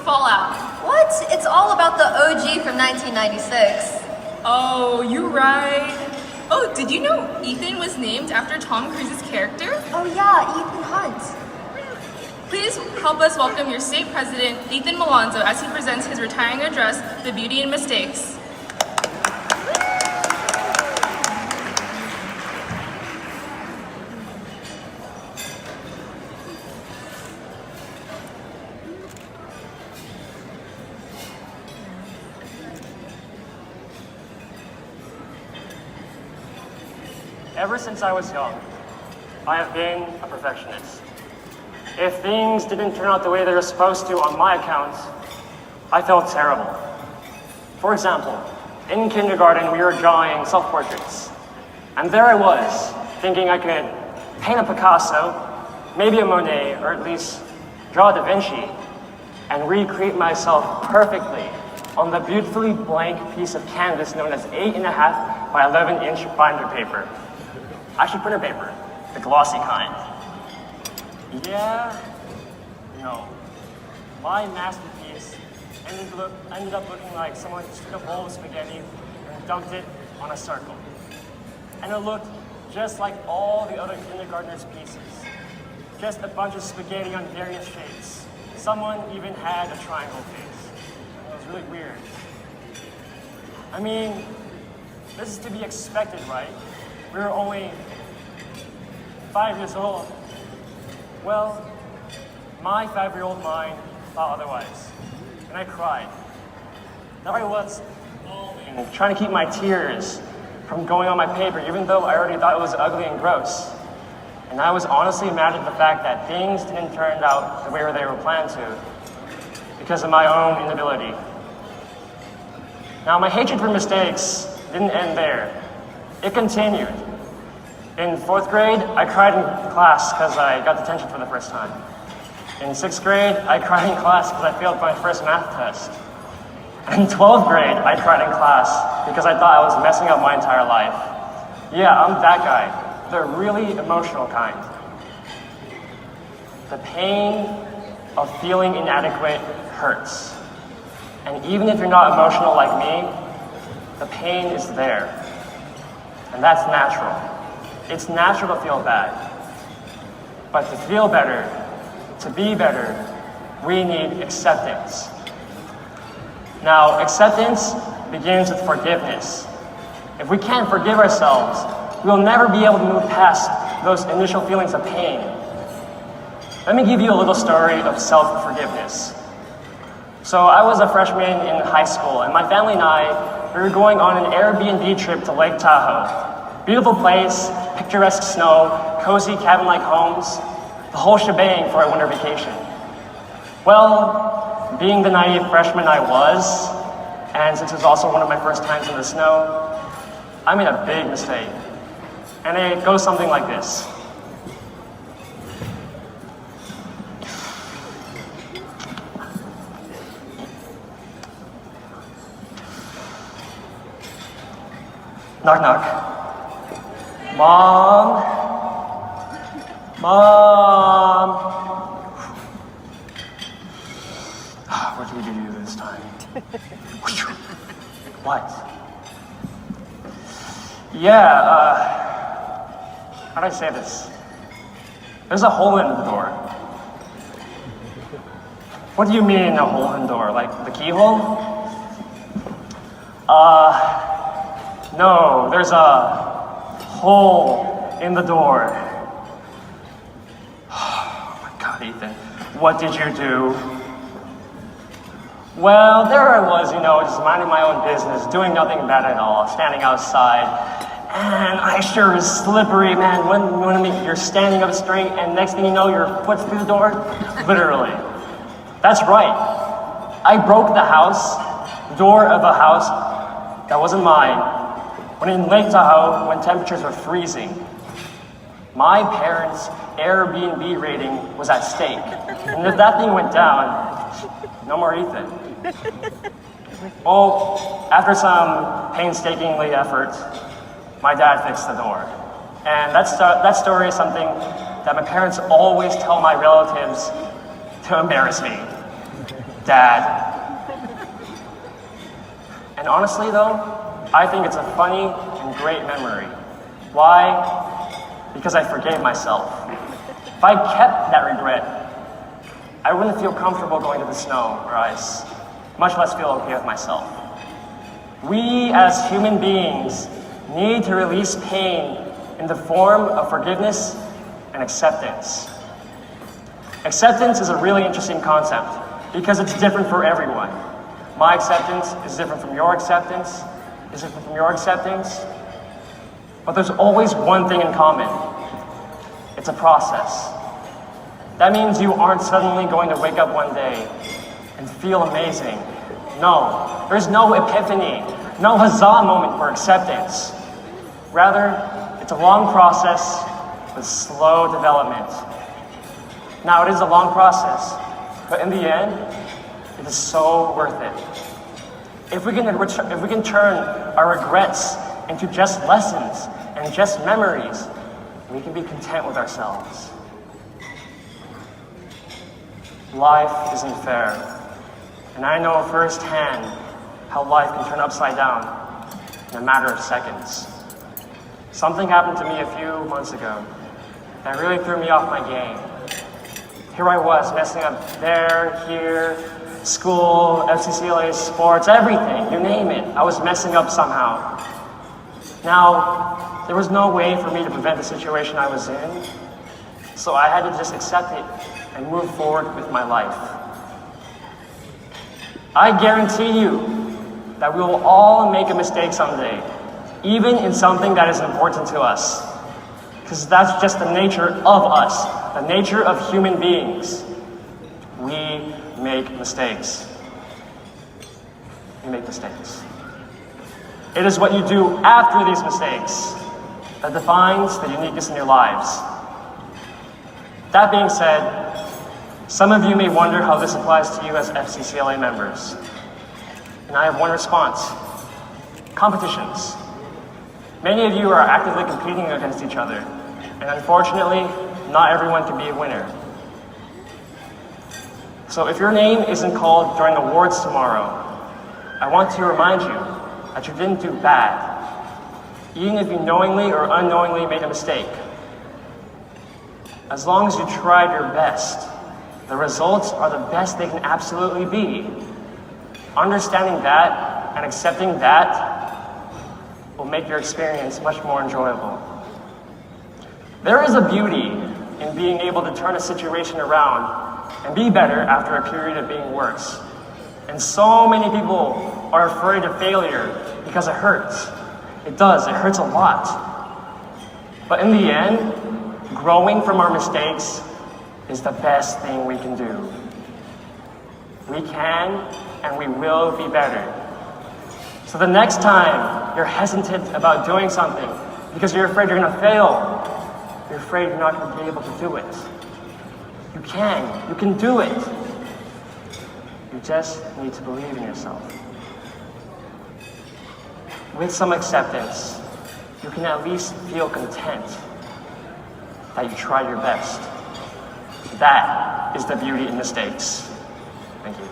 Fallout. What? It's all about the OG from 1996. Oh, you're right. Oh, did you know Ethan was named after Tom Cruise's character? Oh yeah, Ethan Hunt. Please help us welcome your state president, Ethan Malonzo, as he presents his retiring address, The Beauty and Mistakes. Ever since I was young, I have been a perfectionist. If things didn't turn out the way they were supposed to on my account, I felt terrible. For example, in kindergarten we were drawing self-portraits. And there I was, thinking I could paint a Picasso, maybe a Monet, or at least draw a Da Vinci, and recreate myself perfectly on the beautifully blank piece of canvas known as 8.5 by 11-inch binder paper. Actually, printer paper, the glossy kind. Yeah, no. My masterpiece ended up looking like someone took a bowl of spaghetti and dumped it on a circle. And it looked just like all the other kindergartners' pieces. Just a bunch of spaghetti on various shapes. Someone even had a triangle face. It was really weird. I mean, this is to be expected, right? We were only 5 years old. Well, my 5-year-old mind thought otherwise, and I cried. There I was, bawling, trying to keep my tears from going on my paper, even though I already thought it was ugly and gross. And I was honestly mad at the fact that things didn't turn out the way they were planned to, because of my own inability. Now, my hatred for mistakes didn't end there. It continued. In 4th grade, I cried in class because I got detention for the first time. In 6th grade, I cried in class because I failed my first math test. In 12th grade, I cried in class because I thought I was messing up my entire life. Yeah, I'm that guy, the really emotional kind. The pain of feeling inadequate hurts. And even if you're not emotional like me, the pain is there. And that's natural. It's natural to feel bad. But to feel better, to be better, we need acceptance. Now, acceptance begins with forgiveness. If we can't forgive ourselves, we'll never be able to move past those initial feelings of pain. Let me give you a little story of self-forgiveness. So I was a freshman in high school, and my family and I, we were going on an Airbnb trip to Lake Tahoe. Beautiful place, picturesque snow, cozy cabin-like homes, the whole shebang for a winter vacation. Well, being the naive freshman I was, and since it was also one of my first times in the snow, I made a big mistake. And it goes something like this. Knock, knock. Mom? Mom? What do we do this time? What? Yeah, how do I say this? There's a hole in the door. What do you mean, a hole in the door? Like the keyhole? No, there's a hole in the door. Oh my God, Ethan, what did you do? Well, there I was, just minding my own business, doing nothing bad at all, standing outside. And I sure is slippery, man. When you're standing up straight and next thing you know, your foot's through the door. Literally. That's right. I broke the door of a house that wasn't mine. When in Lake Tahoe, when temperatures were freezing, my parents' Airbnb rating was at stake. And if that thing went down, no more Ethan. Well, after some painstakingly effort, my dad fixed the door. And that story is something that my parents always tell my relatives to embarrass me. Dad. And honestly though, I think it's a funny and great memory. Why? Because I forgave myself. If I kept that regret, I wouldn't feel comfortable going to the snow or ice, much less feel okay with myself. We as human beings need to release pain in the form of forgiveness and acceptance. Acceptance is a really interesting concept because it's different for everyone. My acceptance is different from your acceptance, is different from your acceptance. But there's always one thing in common. It's a process. That means you aren't suddenly going to wake up one day and feel amazing. No, there's no epiphany, no huzzah moment for acceptance. Rather, it's a long process with slow development. Now, it is a long process, but in the end, it is so worth it. If we can turn our regrets into just lessons and just memories, we can be content with ourselves. Life isn't fair, and I know firsthand how life can turn upside down in a matter of seconds. Something happened to me a few months ago that really threw me off my game. Here I was messing up there, here, school, FCCLA, sports, everything, you name it. I was messing up somehow. Now, there was no way for me to prevent the situation I was in, so I had to just accept it and move forward with my life. I guarantee you that we will all make a mistake someday, even in something that is important to us, because that's just the nature of us, the nature of human beings. We make mistakes. We make mistakes. It is what you do after these mistakes that defines the uniqueness in your lives. That being said, some of you may wonder how this applies to you as FCCLA members. And I have one response. Competitions. Many of you are actively competing against each other, and unfortunately, not everyone can be a winner. So if your name isn't called during awards tomorrow, I want to remind you that you didn't do bad, even if you knowingly or unknowingly made a mistake. As long as you tried your best, the results are the best they can absolutely be. Understanding that and accepting that will make your experience much more enjoyable. There is a beauty in being able to turn a situation around and be better after a period of being worse. And so many people are afraid of failure because it hurts. It does, it hurts a lot. But in the end, growing from our mistakes is the best thing we can do. We can and we will be better. So the next time you're hesitant about doing something because you're afraid you're gonna fail, you're afraid you're not gonna be able to do it. You can do it. You just need to believe in yourself. With some acceptance, you can at least feel content that you tried your best. That is the beauty in mistakes. Thank you.